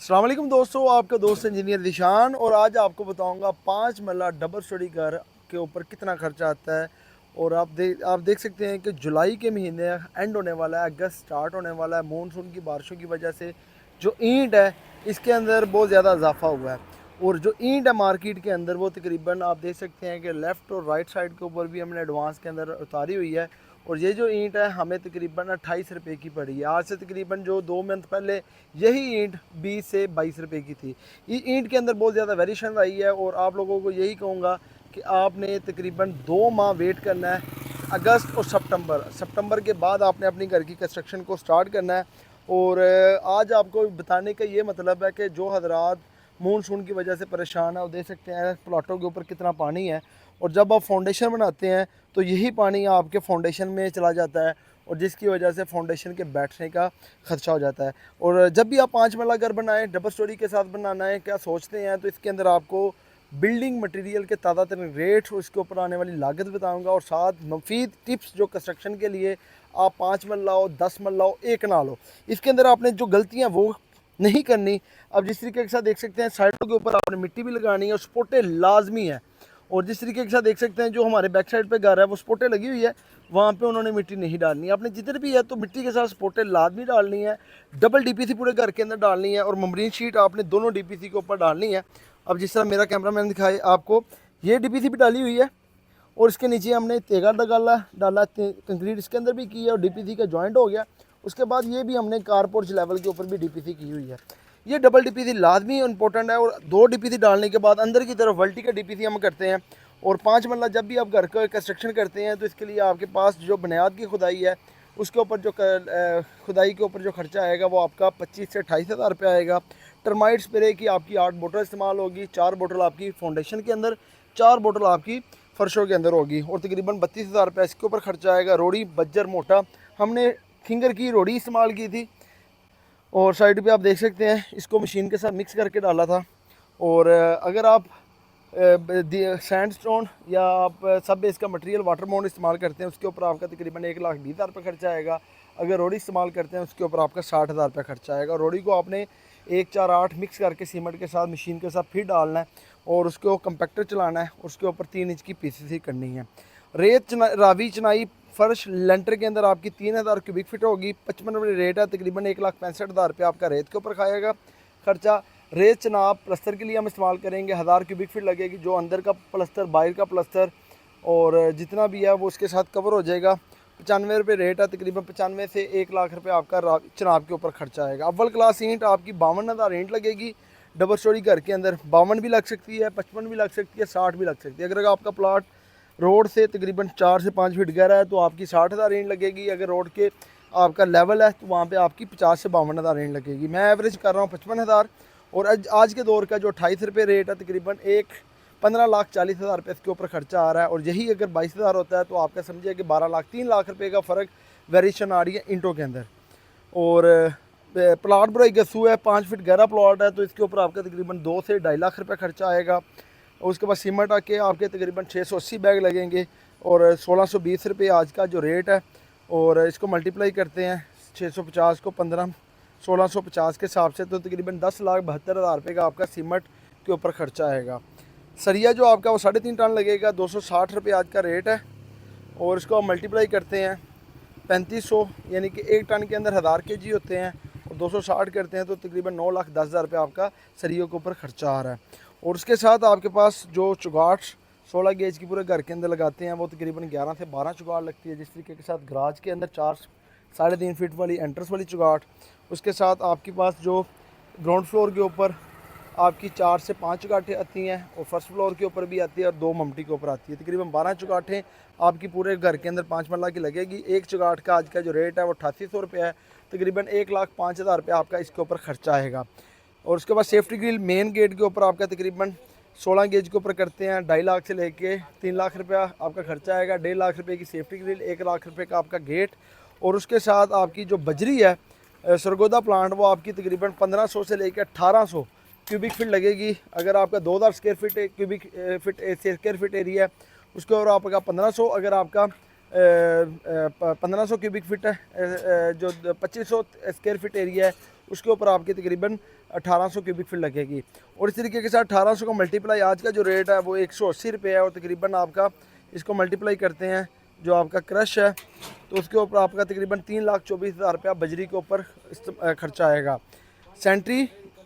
अस्सलाम वालेकुम दोस्तों, आपका दोस्त इंजीनियर दिशान। और आज आपको बताऊंगा 5 मरला डबल स्टोरी घर के ऊपर कितना खर्चा आता है। और आप देख सकते हैं कि जुलाई के महीने एंड होने वाला है, अगस्त स्टार्ट होने वाला है। मानसून की बारिशों की वजह से जो ईंट है इसके अंदर बहुत ज़्यादा इजाफा हुआ है। और जो ईंट है मार्केट के अंदर वो तकरीबन आप देख सकते हैं कि लेफ़्ट और राइट साइड के ऊपर भी हमने एडवांस के अंदर उतारी हुई है। और ये जो ईंट है हमें तकरीबन 28 रुपये की पड़ी है। आज से तकरीबन जो 2 मंथ पहले यही ईंट 20 से 22 रुपये की थी। ये ईंट के अंदर बहुत ज़्यादा वेरिएशन आई है। और आप लोगों को यही कहूँगा कि आपने तकरीबन 2 माह वेट करना है, अगस्त और सितंबर के बाद आपने अपनी घर की कंस्ट्रक्शन को स्टार्ट करना है। और आज आपको बताने का ये मतलब है कि जो हजरात मानसून की वजह से परेशान है, वो देख सकते हैं प्लाटों के ऊपर कितना पानी है। और जब आप फाउंडेशन बनाते हैं तो यही पानी आपके फाउंडेशन में चला जाता है, और जिसकी वजह से फाउंडेशन के बैठने का खर्चा हो जाता है। और जब भी आप 5 मरला घर बनाएं, डबल स्टोरी के साथ बनाना है क्या सोचते हैं, तो इसके अंदर आपको बिल्डिंग मटेरियल के ताज़ा तरीन रेट, उसके ऊपर आने वाली लागत बताऊंगा, और साथ मुफीद टिप्स जो कंस्ट्रक्शन के लिए आप 5 मरला हो, 10 मरला हो, एक नाल हो, इसके अंदर आपने जो गलतियाँ वो नहीं करनी। अब जिस तरीके के साथ देख सकते हैं साइडों के ऊपर आपने मिट्टी भी लगानी है और सपोर्टें लाजमी है। और जिस तरीके के साथ देख सकते हैं जो हमारे बैक साइड पे घर है वो सपोर्टें लगी हुई है, वहाँ पे उन्होंने मिट्टी नहीं डालनी है। आपने जिधर भी है तो मिट्टी के साथ सपोर्टें लाजमी डालनी है। डबल डीपीसी पूरे घर के अंदर डालनी है, और ममरीन शीट आपने दोनों डीपीसी के ऊपर डालनी है। अब जिस तरह मेरा कैमरामैन दिखाए आपको, ये डीपीसी भी डाली हुई है, और इसके नीचे हमने तेगा डाला कंक्रीट इसके अंदर भी की है, और डीपीसी का जॉइंट हो गया। उसके बाद ये भी हमने कारपोर्च लेवल के ऊपर भी डीपीसी की हुई है। ये डबल डीपीसी लाजमी इंपॉर्टेंट है। और 2 डीपीसी डालने के बाद अंदर की तरफ वल्टी का डीपीसी हम करते हैं। और 5 मरला जब भी आप घर का कंस्ट्रक्शन करते हैं तो इसके लिए आपके पास जो बुनियाद की खुदाई है उसके ऊपर जो खुदाई के ऊपर जो खर्चा आएगा वो आपका 25 से 28 हज़ार रुपये आएगा। टर्माइट स्प्रे की आपकी 8 बोतल इस्तेमाल होगी, 4 बोतल आपकी फाउंडेशन के अंदर, 4 बोतल आपकी फर्शों के अंदर होगी, और तकरीबन 32 हज़ार रुपये इसके ऊपर खर्चा आएगा। रोड़ी बज्जर मोटा हमने फिंगर की रोड़ी इस्तेमाल की थी। और साइड पे आप देख सकते हैं इसको मशीन के साथ मिक्स करके डाला था। और अगर आप सैंडस्टोन या आप सब बेस का मटेरियल वाटर माउंट इस्तेमाल करते हैं उसके ऊपर आपका तकरीबन 1,20,000 रुपये खर्चा आएगा। अगर रोड़ी इस्तेमाल करते हैं उसके ऊपर आपका 60,000 रुपये खर्चा आएगा। रोड़ी को आपने 1-4-8 मिक्स करके सीमेंट के साथ मशीन के साथ फिर डालना है, और उसको कंपैक्टर चलाना है, उसके ऊपर 3 इंच की पीसीसी करनी है। रावी चनाई फर्श लेंटर के अंदर आपकी 3,000 क्यूबिक फिट होगी। 55 रुपये रेट है, तकरीबन 1,65,000 रुपये आपका रेत के ऊपर खाएगा खर्चा। रेत चनाब प्लस्तर के लिए हम इस्तेमाल करेंगे, 1000 क्यूबिक फीट लगेगी, जो अंदर का प्लस्तर बाहर का प्लस्तर और जितना भी है वो उसके साथ कवर हो जाएगा। 95 रुपये रेट है, तकरीबन 95 से 1 लाख रुपये आपका चनाब के ऊपर खर्चा आएगा। अव्वल क्लास ईंट आपकी 52,000 ईंट लगेगी। डबल स्टोरी घर के अंदर 52 भी लग सकती है, 55 भी लग सकती है, 60 भी लग सकती है। अगर आपका प्लाट रोड से तकरीबन 4 से 5 फीट गहरा है तो आपकी 60,000 ईंट लगेगी। अगर रोड के आपका लेवल है तो वहाँ पे आपकी 50 से 52,000 ईंट लगेगी। मैं एवरेज कर रहा हूँ 55,000। और आज के दौर का जो 28 रुपये रेट है, तकरीबन 15,40,000 रुपये इसके ऊपर खर्चा आ रहा है। और यही अगर 22,000 होता है तो आपका समझिए कि 12 लाख 3 लाख रुपये का फ़र्क वेरिएशन आ रही है इंटों के अंदर। और प्लाट बड़ा गस्सू है, 5 फीट गहरा प्लाट है, तो इसके ऊपर आपका तकरीबन 2 से 2.5 लाख रुपये खर्चा आएगा। और उसके बाद सीमेंट आके आपके तकरीबन 680 बैग लगेंगे, और 1620 रुपये आज का जो रेट है। और इसको मल्टीप्लाई करते हैं 650 को 15 1650 के हिसाब से, तो तकरीबन 10,72,000 रुपये का आपका सीमेंट के ऊपर खर्चा आएगा। सरिया जो आपका वो 3.5 टन लगेगा, 260 रुपये आज का रेट है। और इसको हम मल्टीप्लाई करते हैं 3500, यानी कि 1 टन के अंदर 1000 kg होते हैं, और 260 करते हैं तो तकरीबन 9,10,000 रुपये आपका सरियों के ऊपर खर्चा आ रहा है। और उसके साथ आपके पास जो चुगाट 16 गेज की पूरे घर के अंदर लगाते हैं वो तकरीबन 11 से 12 चुगाट लगती है। जिस तरीके के साथ गराज के अंदर 4-3.5 फीट वाली एंट्रेंस वाली चुगाट, उसके साथ आपके पास जो ग्राउंड फ्लोर के ऊपर आपकी 4 से 5 चुगाटें आती हैं, और फर्स्ट फ्लोर के ऊपर भी आती है, और 2 ममटी के ऊपर आती है। तकरीबन 12 चुगाटें आपकी पूरे घर के अंदर 5 मरला की लगेगी। एक चुगाट का आज का जो रेट है वो 8800 रुपये है, तकरीबन 1,05,000 रुपये आपका इसके ऊपर खर्चा आएगा। और उसके बाद सेफ्टी ग्रिल मेन गेट के ऊपर आपका तकरीबन 16 गेज के ऊपर करते हैं, 2.5 लाख से लेके 3 लाख रुपया आपका खर्चा आएगा। 1.5 लाख रुपये की सेफ्टी ग्रिल, 1 लाख रुपये का आपका गेट। और उसके साथ आपकी जो बजरी है सरगोदा प्लांट, वो आपकी तकरीबन 1500 से लेकर 1800 क्यूबिक फीट लगेगी। अगर आपका 2000 square feet cubic feet square feet area है उसके और आपका 1500, अगर आपका 1500 क्यूबिक फीट है जो 2500 स्क्वायर फीट एरिया है उसके ऊपर आपकी तकरीबन 1800 क्यूबिक फीट लगेगी। और इस तरीके के साथ 1800 का मल्टीप्लाई आज का जो रेट है वो 180 रुपये है, और तकरीबन आपका इसको मल्टीप्लाई करते हैं जो आपका क्रश है तो उसके ऊपर आपका तकरीबन 3,24,000 रुपया बजरी के ऊपर खर्चा आएगा। सेंट्री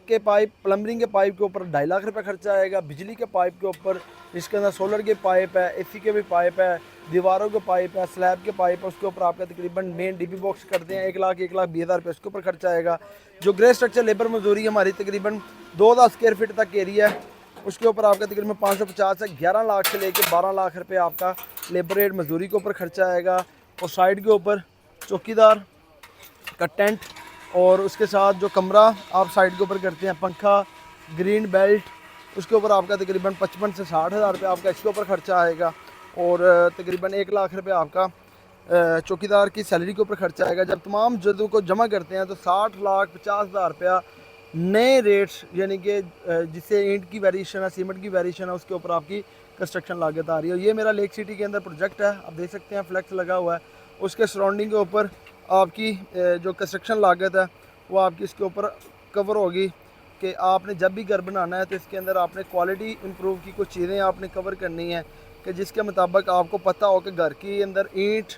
के पाइप, प्लम्बरिंग के पाइप के ऊपर 2.5 लाख रुपये खर्चा आएगा। बिजली के पाइप के ऊपर जिसके अंदर सोलर के पाइप है, एसी के भी पाइप है, दीवारों के पाइप है, स्लैब के पाइप है, उसके ऊपर आपका तकरीबन मेन डीपी बॉक्स करते हैं 1,20,000 रुपये उसके ऊपर खर्चा आएगा। जो ग्रे स्ट्रक्चर लेबर मजदूरी हमारी तकरीबन 2,000 स्क्वायर फीट तक एरिया है, उसके ऊपर आपका तकरीबन 550 से 11 लाख से लेकर 12 लाख रुपये आपका लेबर रेट मजदूरी के ऊपर खर्चा आएगा। और साइड के ऊपर चौकीदार का टेंट और उसके साथ जो कमरा आप साइड के ऊपर करते हैं, पंखा, ग्रीन बेल्ट, उसके ऊपर आपका तकरीबन 55 से 60,000 रुपये आपका इसके ऊपर खर्चा आएगा। और तकरीबन 1 लाख रुपये आपका चौकीदार की सैलरी के ऊपर खर्चा आएगा। जब तमाम जदों को जमा करते हैं तो 60,50,000 रुपया नए रेट्स यानी कि जिससे ईंट की वेरिएशन है, सीमेंट की वेरिएशन है, उसके ऊपर आपकी कंस्ट्रक्शन लागत आ रही है। ये मेरा लेक सिटी के अंदर प्रोजेक्ट है, आप देख सकते हैं फ्लैक्स लगा हुआ है। उसके सराउंडिंग के ऊपर आपकी जो कंस्ट्रक्शन लागत है वो आपकी इसके ऊपर कवर होगी कि आपने जब भी घर बनाना है तो इसके अंदर आपने क्वालिटी इंप्रूव की कुछ चीज़ें आपने कवर करनी है कि जिसके मुताबिक आपको पता हो कि घर के अंदर ईंट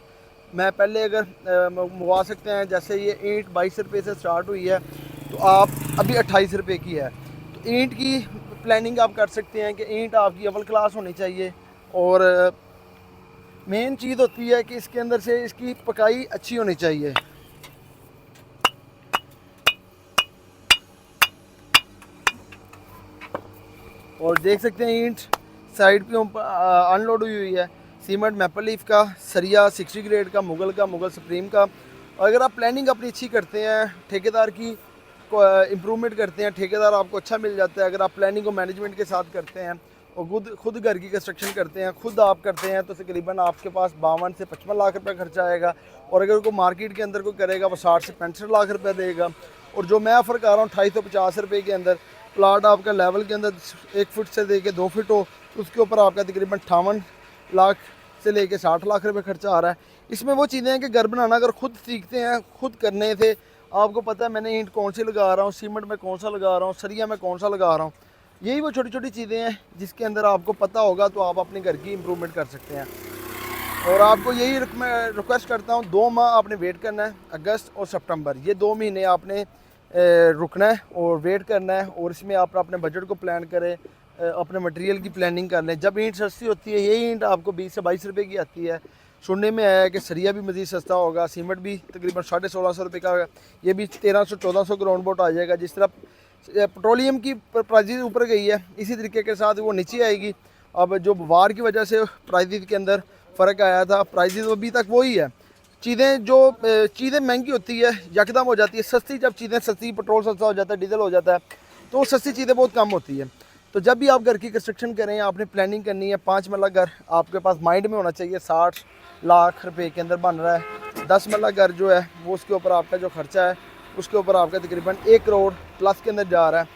मैं पहले अगर मंगवा सकते हैं, जैसे ये ईंट 22 रुपये से स्टार्ट हुई है तो आप अभी 28 रुपये की है। तो ईंट की प्लानिंग आप कर सकते हैं कि ईंट आपकी अव्वल क्लास होनी चाहिए। और मेन चीज़ होती है कि इसके अंदर से इसकी पकाई अच्छी होनी चाहिए। और देख सकते हैं ईंट साइड पे अनलोड हुई है। सीमेंट मैपल लीफ का, सरिया 60 ग्रेड का, मुगल सुप्रीम का। अगर आप प्लानिंग अपनी अच्छी करते हैं, ठेकेदार की इम्प्रूवमेंट करते हैं, ठेकेदार आपको अच्छा मिल जाता है। अगर आप प्लानिंग को मैनेजमेंट के साथ करते हैं और खुद घर की कंस्ट्रक्शन करते हैं, खुद आप करते हैं, तो तकरीबन आपके पास 52 से 55 लाख रुपये खर्चा आएगा। और अगर कोई मार्केट के अंदर कोई करेगा वो 60 से 65 लाख रुपये देगा। और जो मैं ऑफ़र कर रहा हूँ 250 रुपये के अंदर प्लाट आपका लेवल के अंदर 1 फुट से लेके 2 फुट हो, तो उसके ऊपर आपका तकरीबन 58 लाख से लेके 60 लाख रुपये खर्चा आ रहा है। इसमें वो चीज़ें हैं कि घर बनाना अगर खुद सीखते हैं, खुद करने से आपको पता है मैंने ईंट कौन सी लगा रहा हूँ, सीमेंट में कौन सा लगा रहा हूँ, सरिया में कौन सा लगा रहा हूँ। यही वो छोटी छोटी चीज़ें हैं जिसके अंदर आपको पता होगा तो आप अपने घर की इम्प्रूवमेंट कर सकते हैं। और आपको यही रिक्वेस्ट करता हूँ, 2 माह आपने वेट करना है, अगस्त और सितंबर, ये 2 महीने आपने रुकना है और वेट करना है। और इसमें आप अपने बजट को प्लान करें, अपने मटेरियल की प्लानिंग कर लें। जब ईंट सस्ती होती है, यही ईंट आपको 20 से 22 रुपये की आती है। सुनने में आया है कि सरिया भी मज़ीद सस्ता होगा, सीमेंट भी तकरीबन 1650 रुपये का, ये भी 1300-1400 ग्राउंड बोट आ जाएगा। जिस तरह पेट्रोलियम की प्राइजेज ऊपर गई है, इसी तरीके के साथ वो नीचे आएगी। अब जो वार की वजह से प्राइजेज के अंदर फ़र्क आया था, प्राइजेज अभी तक वही है। चीज़ें महंगी होती है, यकदम हो जाती है सस्ती। जब चीज़ें सस्ती, पेट्रोल सस्ता हो जाता है, डीजल हो जाता है, तो सस्ती चीज़ें बहुत कम होती है। तो जब भी आप घर की कंस्ट्रक्शन करें, आपने प्लानिंग करनी है, 5 मरला घर आपके पास माइंड में होना चाहिए 60 लाख रुपए के अंदर बन रहा है। 10 मरला घर जो है वो उसके ऊपर आपका जो खर्चा है उसके ऊपर आपका तकरीबन 1 करोड़ प्लस के अंदर जा रहा है।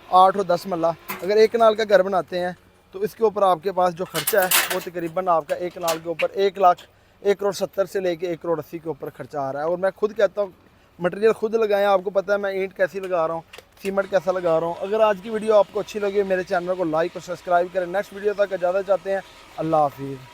8 और 10 मरला अगर 1 कनाल का घर बनाते हैं तो इसके ऊपर आपके पास जो खर्चा है वो तकरीबन आपका 1 कनाल के ऊपर 1 करोड़ 70 से लेके 1 करोड़ 80 के ऊपर खर्चा आ रहा है। और मैं खुद कहता हूँ मटेरियल खुद लगाएं, आपको पता है मैं ईंट कैसी लगा रहा हूँ, सीमेंट कैसा लगा रहा हूँ। अगर आज की वीडियो आपको अच्छी लगी, मेरे चैनल को लाइक और सब्सक्राइब करें। नेक्स्ट वीडियो तक इजाज़त चाहते हैं। अल्लाह हाफिज़।